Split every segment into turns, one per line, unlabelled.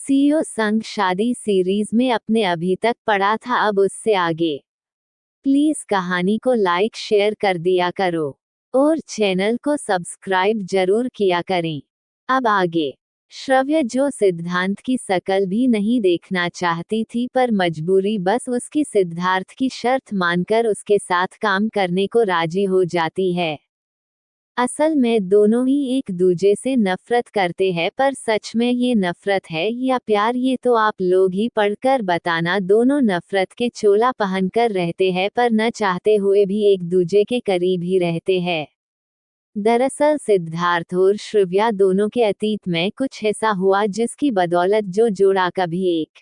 CEO संग शादी series में अपने अभी तक पढ़ा था, अब उससे आगे। प्लीज कहानी को लाइक शेयर कर दिया करो और चैनल को सब्सक्राइब जरूर किया करें। अब आगे। श्रव्य जो सिद्धांत की शकल भी नहीं देखना चाहती थी, पर मजबूरी बस उसकी सिद्धार्थ की शर्त मानकर उसके साथ काम करने को राजी हो जाती है। असल में दोनों ही एक दूजे से नफरत करते हैं, पर सच में ये नफरत है या प्यार ये तो आप लोग ही पढ़कर बताना। दोनों नफरत के चोला पहनकर रहते हैं, पर न चाहते हुए भी एक दूजे के करीब ही रहते हैं। दरअसल सिद्धार्थ और श्रव्या दोनों के अतीत में कुछ ऐसा हुआ जिसकी बदौलत जो जोड़ा कभी एक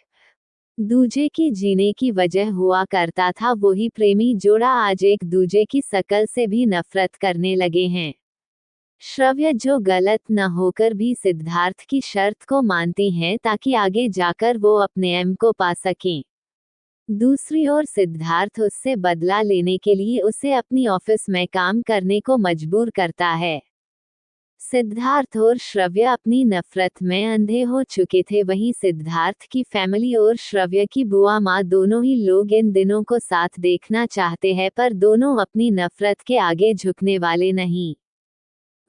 दूजे की जीने की वजह हुआ करता था, वही प्रेमी जोड़ा आज एक दूजे की शकल से भी नफरत करने लगे हैं। श्रव्य जो गलत न होकर भी सिद्धार्थ की शर्त को मानती हैं ताकि आगे जाकर वो अपने एम को पा सकें। दूसरी ओर सिद्धार्थ उससे बदला लेने के लिए उसे अपनी ऑफिस में काम करने को मजबूर करता है। सिद्धार्थ और श्रव्य अपनी नफरत में अंधे हो चुके थे। वहीं सिद्धार्थ की फैमिली और श्रव्य की बुआ माँ दोनों ही लोग इन दिनों को साथ देखना चाहते हैं, पर दोनों अपनी नफरत के आगे झुकने वाले नहीं।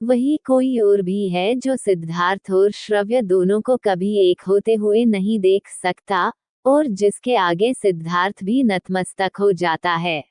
वही कोई और भी है जो सिद्धार्थ और श्रव्य दोनों को कभी एक होते हुए नहीं देख सकता, और जिसके आगे सिद्धार्थ भी नतमस्तक हो जाता है।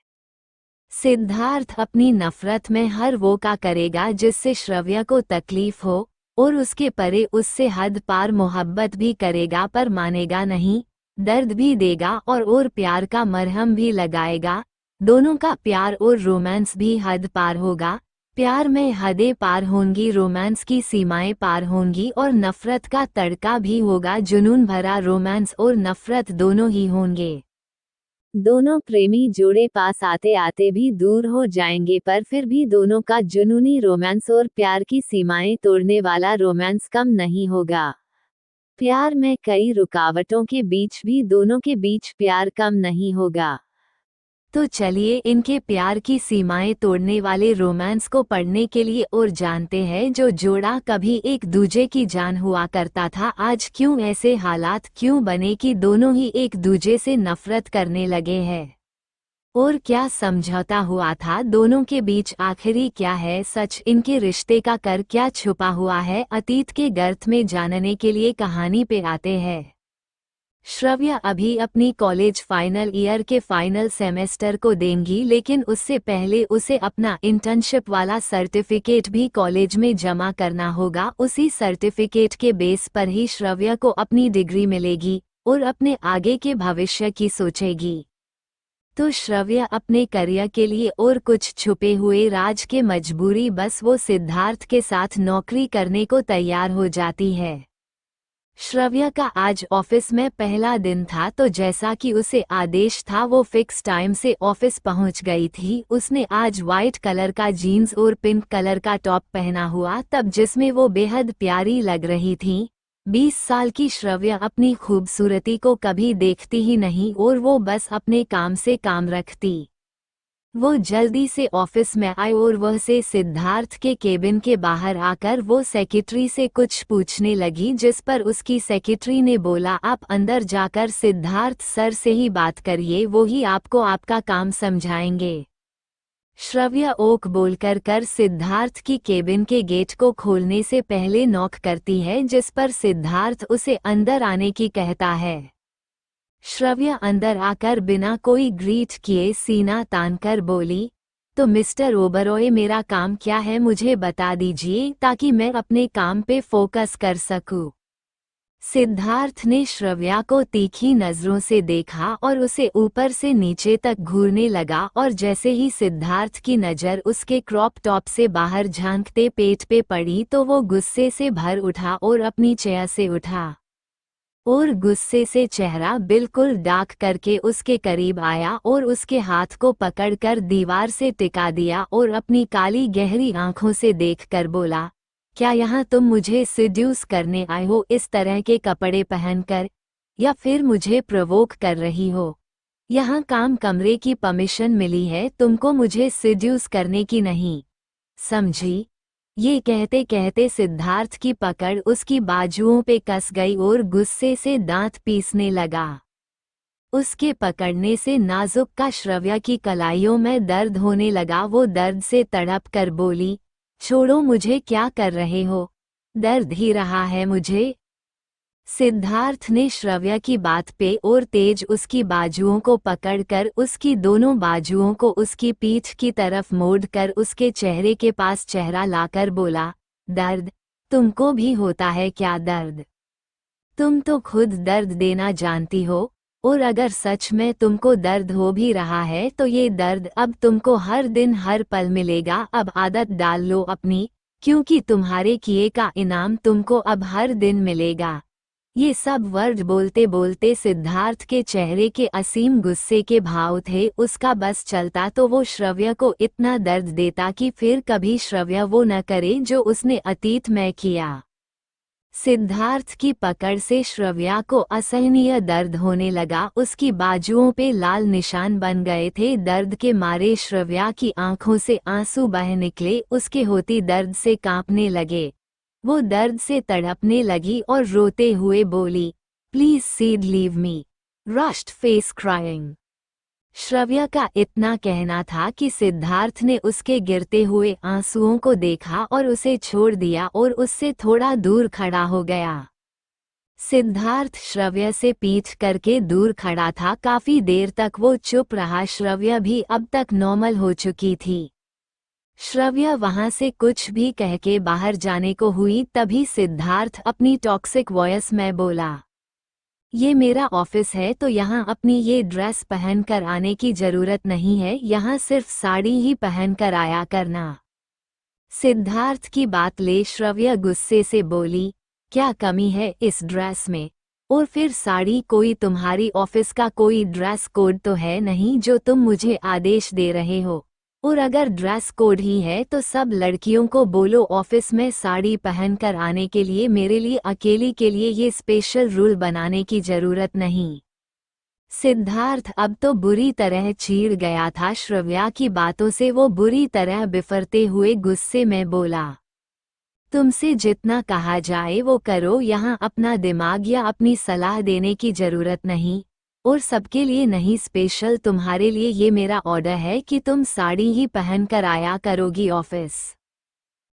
सिद्धार्थ अपनी नफरत में हर वो का करेगा जिससे श्रव्य को तकलीफ हो, और उसके परे उससे हद पार मोहब्बत भी करेगा, पर मानेगा नहीं। दर्द भी देगा और प्यार का मरहम भी लगाएगा। दोनों का प्यार और रोमांस भी हद पार होगा। प्यार में हदें पार होंगी, रोमांस की सीमाएं पार होंगी, और नफरत का तड़का भी होगा। जुनून भरा रोमांस और नफरत दोनों ही होंगे। दोनों प्रेमी जोड़े पास आते आते भी दूर हो जाएंगे, पर फिर भी दोनों का जुनूनी रोमांस और प्यार की सीमाएं तोड़ने वाला रोमांस कम नहीं होगा। प्यार में कई रुकावटों के बीच भी दोनों के बीच प्यार कम नहीं होगा। तो चलिए इनके प्यार की सीमाएं तोड़ने वाले रोमांस को पढ़ने के लिए और जानते हैं, जो जोड़ा कभी एक दूजे की जान हुआ करता था, आज क्यों ऐसे हालात क्यों बने कि दोनों ही एक दूजे से नफरत करने लगे हैं। और क्या समझौता हुआ था दोनों के बीच, आखिरी क्या है सच, इनके रिश्ते का कर क्या छुपा हुआ है। अतीत के गर्त में जानने के लिए कहानी पे आते हैं। श्रव्या अभी अपनी कॉलेज फाइनल ईयर के फाइनल सेमेस्टर को देंगी, लेकिन उससे पहले उसे अपना इंटर्नशिप वाला सर्टिफिकेट भी कॉलेज में जमा करना होगा। उसी सर्टिफिकेट के बेस पर ही श्रव्या को अपनी डिग्री मिलेगी और अपने आगे के भविष्य की सोचेगी। तो श्रव्या अपने करियर के लिए और कुछ छुपे हुए राज के मजबूरी बस वो सिद्धार्थ के साथ नौकरी करने को तैयार हो जाती है। श्रव्या का आज ऑफिस में पहला दिन था, तो जैसा कि उसे आदेश था वो फिक्स टाइम से ऑफिस पहुंच गई थी। उसने आज वाइट कलर का जीन्स और पिंक कलर का टॉप पहना हुआ तब, जिसमें वो बेहद प्यारी लग रही थी। 20 साल की श्रव्या अपनी खूबसूरती को कभी देखती ही नहीं और वो बस अपने काम से काम रखती। वो जल्दी से ऑफिस में आई और वह से सिद्धार्थ के केबिन के बाहर आकर वो सेक्रेटरी से कुछ पूछने लगी, जिस पर उसकी सेक्रेटरी ने बोला, आप अंदर जाकर सिद्धार्थ सर से ही बात करिए, वो ही आपको आपका काम समझाएंगे। श्रव्या ओक बोलकर कर सिद्धार्थ की केबिन के गेट को खोलने से पहले नॉक करती है, जिस पर सिद्धार्थ उसे अंदर आने की कहता है। श्रव्या अंदर आकर बिना कोई ग्रीट किए सीना तानकर बोली, तो मिस्टर ओबरॉय मेरा काम क्या है मुझे बता दीजिए ताकि मैं अपने काम पे फोकस कर सकूं। सिद्धार्थ ने श्रव्या को तीखी नजरों से देखा और उसे ऊपर से नीचे तक घूरने लगा, और जैसे ही सिद्धार्थ की नज़र उसके क्रॉप टॉप से बाहर झांकते पेट पे पड़ी तो वो गुस्से से भर उठा और अपनी चेयर से उठा और गुस्से से चेहरा बिल्कुल डार्क करके उसके करीब आया और उसके हाथ को पकड़कर दीवार से टिका दिया और अपनी काली गहरी आंखों से देखकर बोला, क्या यहाँ तुम मुझे सिड्यूस करने आए हो इस तरह के कपड़े पहनकर, या फिर मुझे प्रोवोक कर रही हो? यहाँ काम कमरे की परमिशन मिली है तुमको, मुझे सिड्यूस करने की नहीं, समझी? ये कहते कहते सिद्धार्थ की पकड़ उसकी बाजुओं पे कस गई और गुस्से से दांत पीसने लगा। उसके पकड़ने से नाजुक का श्रव्या की कलाइयों में दर्द होने लगा। वो दर्द से तड़प कर बोली, छोड़ो मुझे, क्या कर रहे हो? दर्द ही रहा है मुझे। सिद्धार्थ ने श्रव्या की बात पे और तेज उसकी बाजुओं को पकड़कर उसकी दोनों बाजुओं को उसकी पीठ की तरफ मोड़कर उसके चेहरे के पास चेहरा लाकर बोला, दर्द? तुमको भी होता है क्या दर्द? तुम तो खुद दर्द देना जानती हो, और अगर सच में तुमको दर्द हो भी रहा है तो ये दर्द अब तुमको हर दिन हर पल मिलेगा। अब आदत डाल लो अपनी, क्योंकि तुम्हारे किए का इनाम तुमको अब हर दिन मिलेगा। ये सब वर्ड बोलते बोलते सिद्धार्थ के चेहरे के असीम गुस्से के भाव थे। उसका बस चलता तो वो श्रव्या को इतना दर्द देता कि फिर कभी श्रव्या वो न करे जो उसने अतीत में किया। सिद्धार्थ की पकड़ से श्रव्या को असहनीय दर्द होने लगा। उसकी बाजुओं पे लाल निशान बन गए थे। दर्द के मारे श्रव्या की आंखों से आंसू बह निकले। उसके होती दर्द से कांपने लगे। वो दर्द से तड़पने लगी और रोते हुए बोली, please Sid leave me. Rushed face crying. Shravya का इतना कहना था कि सिद्धार्थ ने उसके गिरते हुए आंसुओं को देखा और उसे छोड़ दिया और उससे थोड़ा दूर खड़ा हो गया। सिद्धार्थ श्रव्या से पीठ करके दूर खड़ा था। काफी देर तक वो चुप रहा। श्रव्या भी अब तक नॉर्मल हो चुकी थी। श्रव्या वहां से कुछ भी कह के बाहर जाने को हुई, तभी सिद्धार्थ अपनी टॉक्सिक वॉइस में बोला, ये मेरा ऑफिस है तो यहाँ अपनी ये ड्रेस पहन कर आने की जरूरत नहीं है। यहाँ सिर्फ साड़ी ही पहन कर आया करना। सिद्धार्थ की बात ले श्रव्या गुस्से से बोली, क्या कमी है इस ड्रेस में? और फिर साड़ी कोई तुम्हारी ऑफिस का कोई ड्रेस कोड तो है नहीं जो तुम मुझे आदेश दे रहे हो। और अगर ड्रेस कोड ही है तो सब लड़कियों को बोलो ऑफिस में साड़ी पहनकर आने के लिए। मेरे लिए अकेली के लिए ये स्पेशल रूल बनाने की जरूरत नहीं। सिद्धार्थ अब तो बुरी तरह चीड़ गया था। श्रव्या की बातों से वो बुरी तरह बिफरते हुए गुस्से में बोला, तुमसे जितना कहा जाए वो करो। यहाँ अपना दिमाग या अपनी सलाह देने की जरूरत नहीं। और सबके लिए नहीं, स्पेशल तुम्हारे लिए ये मेरा ऑर्डर है कि तुम साड़ी ही पहन कर आया करोगी ऑफिस।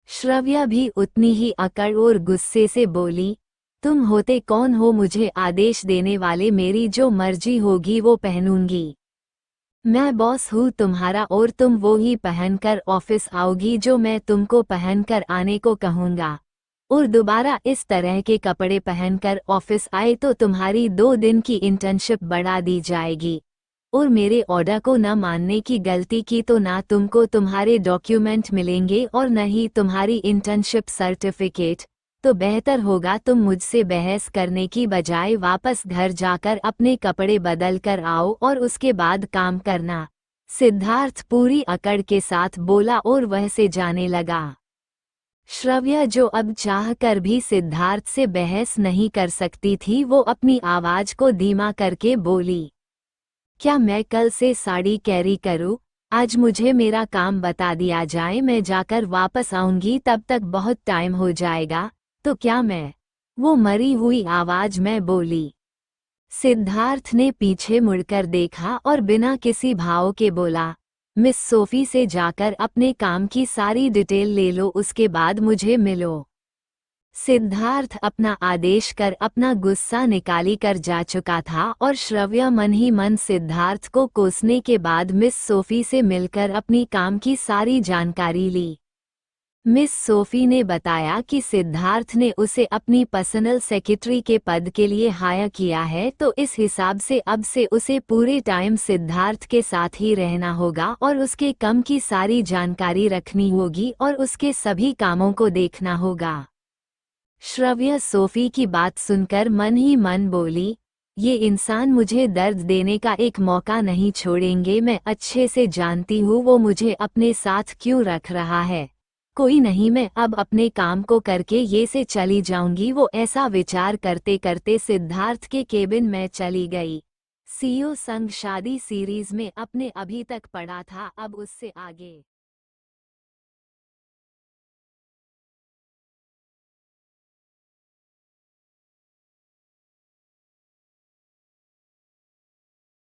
श्रव्या भी उतनी ही अकड़ और गुस्से से बोली, तुम होते कौन हो मुझे आदेश देने वाले? मेरी जो मर्जी होगी वो पहनूंगी। मैं बॉस हूँ तुम्हारा और तुम वो ही पहनकर ऑफिस आओगी जो मैं तुमको पहनकर आने को कहूँगा। और दोबारा इस तरह के कपड़े पहनकर ऑफिस आए तो तुम्हारी 2 दिन की इंटर्नशिप बढ़ा दी जाएगी। और मेरे ऑर्डर को न मानने की गलती की तो ना तुमको तुम्हारे डॉक्यूमेंट मिलेंगे और न ही तुम्हारी इंटर्नशिप सर्टिफिकेट। तो बेहतर होगा तुम मुझसे बहस करने की बजाय वापस घर जाकर अपने कपड़े बदल कर आओ और उसके बाद काम करना। सिद्धार्थ पूरी अकड़ के साथ बोला और वह से जाने लगा। श्रव्या जो अब चाह कर भी सिद्धार्थ से बहस नहीं कर सकती थी, वो अपनी आवाज को धीमा करके बोली, क्या मैं कल से साड़ी कैरी करूं? आज मुझे मेरा काम बता दिया जाए, मैं जाकर वापस आऊंगी, तब तक बहुत टाइम हो जाएगा। तो क्या मैं? वो मरी हुई आवाज में बोली। सिद्धार्थ ने पीछे मुड़कर देखा और बिना किसी भाव के बोला, मिस सोफी से जाकर अपने काम की सारी डिटेल ले लो, उसके बाद मुझे मिलो। सिद्धार्थ अपना आदेश कर अपना गुस्सा निकाली कर जा चुका था और श्रव्या मन ही मन सिद्धार्थ को कोसने के बाद मिस सोफी से मिलकर अपनी काम की सारी जानकारी ली। मिस सोफी ने बताया कि सिद्धार्थ ने उसे अपनी पर्सनल सेक्रेटरी के पद के लिए हायर किया है, तो इस हिसाब से अब से उसे पूरे टाइम सिद्धार्थ के साथ ही रहना होगा और उसके काम की सारी जानकारी रखनी होगी और उसके सभी कामों को देखना होगा। श्रव्या सोफी की बात सुनकर मन ही मन बोली, ये इंसान मुझे दर्द देने का एक मौका नहीं छोड़ेंगे। मैं अच्छे से जानती हूँ वो मुझे अपने साथ क्यों रख रहा है। कोई नहीं, मैं अब अपने काम को करके ये से चली जाऊंगी। वो ऐसा विचार करते करते सिद्धार्थ के केबिन में चली गई। सीईओ संग शादी सीरीज में अपने अभी तक पड़ा था, अब उससे आगे